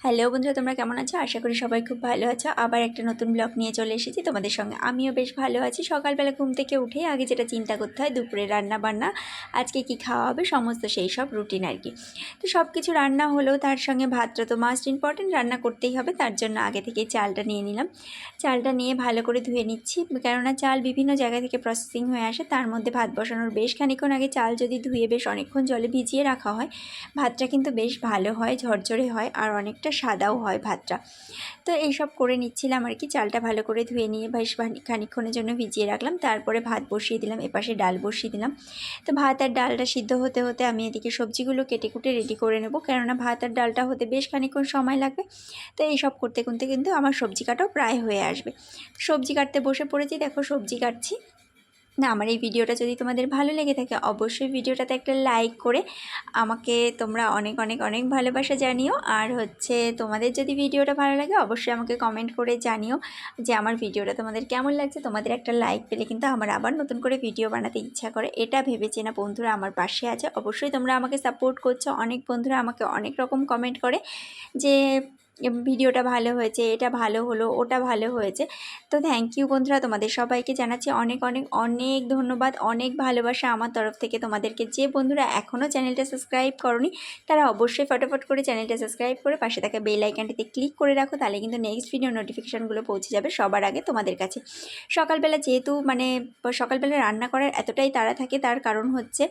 Hello বন্ধুরা, তোমরা কেমন আছো? আশা করি সবাই খুব ভালো আছো। আবার একটা নতুন ব্লগ নিয়ে চলে এসেছি তোমাদের সঙ্গে। আমিও বেশ ভালো আছি। সকালবেলা ঘুম থেকে উঠে আগে যেটা চিন্তা করতে হয়, দুপুরে রান্না বান্না, আজকে কি খাওয়া হবে, সমস্ত সেই সব রুটিন আর কি। তো সব কিছু রান্না হলেও তার সঙ্গে ভাতটা তো মাস্ট ইম্পর্টেন্ট, রান্না করতেই হবে। তার জন্য আগে থেকেই চালটা নিয়ে নিলাম। চালটা নিয়ে ভালো করে ধুয়ে নিচ্ছি, কেননা চাল বিভিন্ন জায়গা থেকে প্রসেসিং হয়ে আসে। তার মধ্যে ভাত বসানোর বেশ খানিকক্ষণ আগে চাল যদি ধুয়ে বেশ অনেকক্ষণ জলে ভিজিয়ে রাখা হয়, ভাতটা কিন্তু বেশ ভালো হয়, ঝরঝরে হয়, আর অনেকটা সাদাও হয় ভাতটা। তো এইসব করে নিচ্ছিলাম আর কি। চালটা ভালো করে ধুয়ে নিয়ে বেশ খানিকক্ষণের জন্য ভিজিয়ে রাখলাম। তারপরে ভাত বসিয়ে দিলাম, এপাশে ডাল বসিয়ে দিলাম। তো ভাত আর ডালটা সিদ্ধ হতে হতে আমি এদিকে সবজিগুলো কেটে কুটে রেডি করে নেব, কেননা ভাত আর ডালটা হতে বেশ খানিকক্ষণ সময় লাগবে। তো এইসব করতে করতে কিন্তু আমার সবজি কাটাও প্রায় হয়ে আসবে। সবজি কাটতে বসে পড়েছি, দেখো সবজি কাটছি। না, আমার এই ভিডিওটা যদি তোমাদের ভালো লেগে থাকে, অবশ্যই ভিডিওটাতে একটা লাইক করে আমাকে তোমরা অনেক অনেক অনেক ভালোবাসা জানিও। আর তোমাদের যদি ভিডিওটা ভালো লাগে, অবশ্যই আমাকে কমেন্ট করে জানিও যে আমার ভিডিওটা তোমাদের কেমন লাগছে। তোমাদের একটা লাইক পেলে কিন্তু আমার আবার নতুন করে ভিডিও বানাতে ইচ্ছা করে। এটা ভেবেছি না বন্ধুরা আমার পাশে আছে, অবশ্যই তোমরা আমাকে সাপোর্ট করছো। অনেক বন্ধুরা আমাকে অনেক রকম কমেন্ট করে যে ভিডিওটা ভালো হয়েছে, এটা ভালো হলো, ওটা ভালো হয়েছে। তো থ্যাংক ইউ বন্ধুরা, তোমাদের সবাইকে জানাচ্ছি অনেক অনেক অনেক ধন্যবাদ, অনেক ভালোবাসা আমার তরফ থেকে তোমাদেরকে। যে বন্ধুরা এখনও চ্যানেলটা সাবস্ক্রাইব করনি, তারা অবশ্যই ফটাফট করে চ্যানেলটা সাবস্ক্রাইব করে পাশে থাকা বেল আইকনটিতে ক্লিক করে রাখো, তাহলে কিন্তু নেক্সট ভিডিও নোটিফিকেশানগুলো পৌঁছে যাবে সবার আগে তোমাদের কাছে। সকালবেলা যেহেতু সকালবেলা রান্না করার এতটাই তাড়া থাকে, তার কারণ হচ্ছে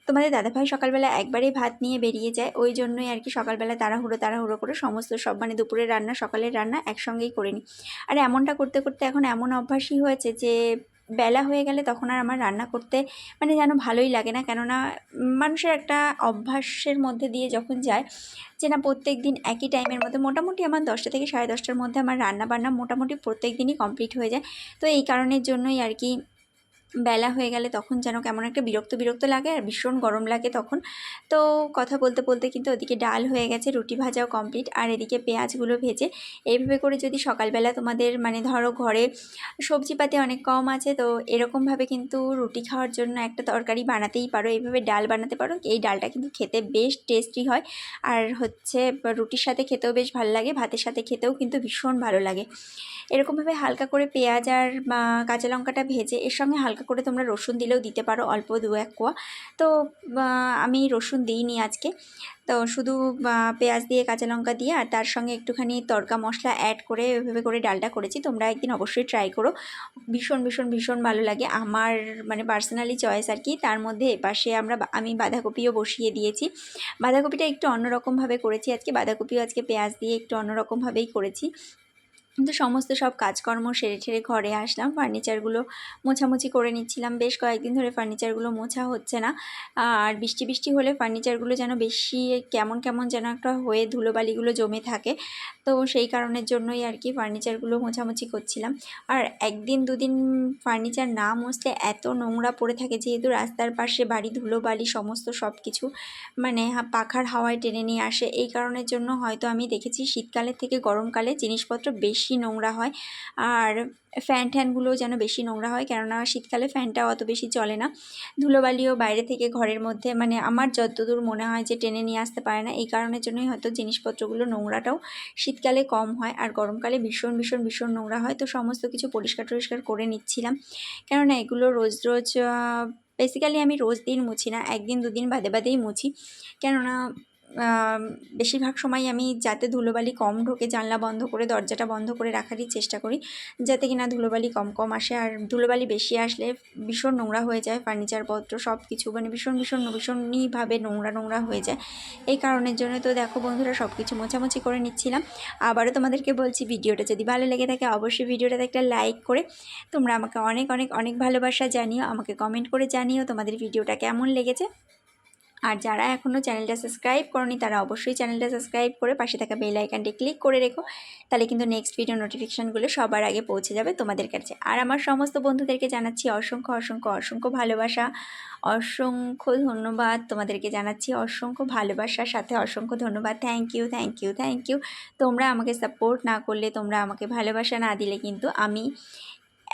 তোমাদের দাদাভাই সকালবেলা একবারেই ভাত নিয়ে বেরিয়ে যায়, ওই জন্যই আর কি সকালবেলা তাড়াহুড়ো করে সমস্ত সব দুপুরের রান্না সকালের রান্না একসঙ্গেই করে নিই। আর এমনটা করতে করতে এখন এমন অভ্যাসই হয়েছে যে বেলা হয়ে গেলে তখন আর আমার রান্না করতে যেন ভালোই লাগে না। কেননা মানুষের একটা অভ্যাসের মধ্যে দিয়ে যখন যায় যে না, প্রত্যেক দিন একই টাইমের মধ্যে মোটামুটি আমার 10টা থেকে 10:30টার মধ্যে আমার রান্না বান্না মোটামুটি প্রত্যেক দিনই কমপ্লিট হয়ে যায়। তো এই কারণের জন্যই আর কি বেলা হয়ে গেলে তখন যেন কেমন একটা বিরক্ত বিরক্ত লাগে, আর ভীষণ গরম লাগে তখন। তো কথা বলতে বলতে কিন্তু ওদিকে ডাল হয়ে গেছে, রুটি ভাজাও কমপ্লিট, আর এদিকে পেঁয়াজগুলো ভেজে এইভাবে করে যদি সকালবেলা তোমাদের ধরো ঘরে সবজিপাতি অনেক কম আছে, তো এরকমভাবে কিন্তু রুটি খাওয়ার জন্য একটা তরকারি বানাতেই পারো, এইভাবে ডাল বানাতে পারো। এই ডালটা কিন্তু খেতে বেশ টেস্টি হয়, আর রুটির সাথে খেতেও বেশ ভালো লাগে, ভাতের সাথে খেতেও কিন্তু ভীষণ ভালো লাগে। এরকমভাবে হালকা করে পেঁয়াজ আর কাঁচা লঙ্কাটা ভেজে এর সঙ্গে হালকা করে তোমরা রসুন দিলেও দিতে পারো, অল্প 2-1 কোয়া। তো আমি রসুন দিইনি আজকে, তো শুধু পেঁয়াজ দিয়ে কাঁচা লঙ্কা দিয়ে আর তার সঙ্গে একটুখানি তড়কা মশলা অ্যাড করে এভাবে করে ডালটা করেছি। তোমরা একদিন অবশ্যই ট্রাই করো, ভীষণ ভীষণ ভীষণ ভালো লাগে আমার, পার্সোনালি চয়েস আর কি। তার মধ্যে এপাশে আমি বাঁধাকপিও বসিয়ে দিয়েছি। বাঁধাকপিটা একটু অন্যরকমভাবে করেছি আজকে, বাঁধাকপিও আজকে পেঁয়াজ দিয়ে একটু অন্যরকমভাবেই করেছি। কিন্তু সমস্ত সব কাজকর্ম সেরে ঠেরে ঘরে আসলাম, ফার্নিচারগুলো মোছামুছি করে নিচ্ছিলাম। বেশ কয়েকদিন ধরে ফার্নিচারগুলো মোছা হচ্ছে না, আর বৃষ্টি বৃষ্টি হলে ফার্নিচারগুলো যেন বেশি কেমন কেমন যেন একটা হয়ে ধুলোবালিগুলো জমে থাকে। তো সেই কারণের জন্যই আর কি ফার্নিচারগুলো মোছামুছি করছিলাম। আর একদিন দুদিন ফার্নিচার না মুছলে এত নোংরা পড়ে থাকে, যেহেতু রাস্তার পাশে বাড়ি, ধুলোবালি সমস্ত সব কিছু পাখার হাওয়ায় টেনে নিয়ে আসে। এই কারণের জন্য হয়তো আমি দেখেছি শীতকালের থেকে গরমকালে জিনিসপত্র বেশি নোংরা হয়, আর ফ্যানগুলোও যেন বেশি নোংরা হয়, কেননা শীতকালে ফ্যানটাও অত বেশি চলে না, ধুলোবালিও বাইরে থেকে ঘরের মধ্যে আমার যতদূর মনে হয় যে টেনে নিয়ে আসতে পারে না। এই কারণের জন্যই হয়তো জিনিসপত্রগুলো নোংরাটাও শীতকালে কম হয়, আর গরমকালে ভীষণ ভীষণ ভীষণ নোংরা হয়। তো সমস্ত কিছু পরিষ্কার টরিষ্কার করে নিচ্ছিলাম, কেননা এগুলো রোজ রোজ বেসিক্যালি আমি রোজ দিন মুছি না, একদিন দুদিন বাদে বাদেই মুছি। কেননা বেশিরভাগ সময় আমি যাতে ধুলোবালি কম ঢোকে, জানলা বন্ধ করে দরজাটা বন্ধ করে রাখারই চেষ্টা করি, যাতে কিনা ধুলোবালি কম কম আসে। আর ধুলোবালি বেশি আসলে ভীষণ নোংরা হয়ে যায়, ফার্নিচারপত্র সব কিছু ভীষণ ভীষণ ভীষণইভাবে নোংরা নোংরা হয়ে যায়। এই কারণের জন্য তো দেখো বন্ধুরা সব কিছু মোছামুছি করে নিচ্ছিলাম। আবারও তোমাদেরকে বলছি, ভিডিওটা যদি ভালো লেগে থাকে, অবশ্যই ভিডিওটাতে একটা লাইক করে তোমরা আমাকে অনেক অনেক অনেক ভালোবাসা জানিও, আমাকে কমেন্ট করে জানিও তোমাদের ভিডিওটা কেমন লেগেছে। আর যারা এখনও চ্যানেলটা সাবস্ক্রাইব করনি, তারা অবশ্যই চ্যানেলটা সাবস্ক্রাইব করে পাশে থাকা বেল আইকনটি ক্লিক করে রেখো, তাহলে কিন্তু নেক্সট ভিডিও নোটিফিকেশানগুলো সবার আগে পৌঁছে যাবে তোমাদের কাছে। আর আমার সমস্ত বন্ধুদেরকে জানাচ্ছি অসংখ্য অসংখ্য অসংখ্য ভালোবাসা, অসংখ্য ধন্যবাদ। তোমাদেরকে জানাচ্ছি অসংখ্য ভালোবাসার সাথে অসংখ্য ধন্যবাদ। Thank you thank you thank you. তোমরা আমাকে সাপোর্ট না করলে, তোমরা আমাকে ভালোবাসা না দিলে কিন্তু আমি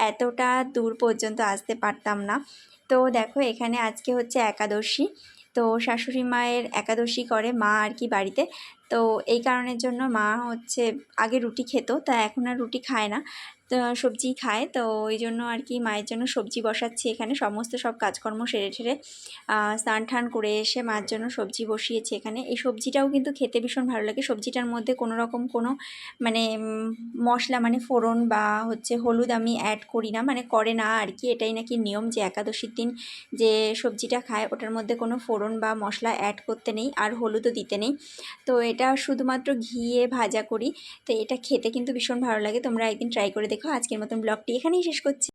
এতটা দূর পর্যন্ত আসতে পারতাম না। তো দেখো এখানে আজকে হচ্ছে একাদশী, তো শাশুড়ি মায়ের একাদশী করে মা আর কি বাড়িতে। তো এই কারণের জন্য মা হচ্ছে আগে রুটি খেত, তা এখন আর রুটি খায় না, তো সবজি খায়। তো ওই জন্য আর কি মায়ের জন্য সবজি বসাচ্ছি এখানে, সমস্ত সব কাজকর্ম সেরে ঠেরে স্নান টান করে এসে মার জন্য সবজি বসিয়েছি এখানে। এই সবজিটাও কিন্তু খেতে ভীষণ ভালো লাগে। সবজিটার মধ্যে কোনো রকম কোনো মানে মশলা মানে ফোড়ন বা হচ্ছে হলুদ আমি অ্যাড করি না, মানে করে না আর কি। এটাই নাকি নিয়ম যে একাদশীর দিন যে সবজিটা খায় ওটার মধ্যে কোনো ফোড়ন বা মশলা অ্যাড করতে নেই, আর হলুদও দিতে নেই। তো এটা শুধুমাত্র ঘিয়ে ভাজা করি। তো এটা খেতে কিন্তু ভীষণ ভালো লাগে, তোমরা একদিন ট্রাই করে দেখো। আজকের মতন ব্লগটি এখানেই শেষ করছি।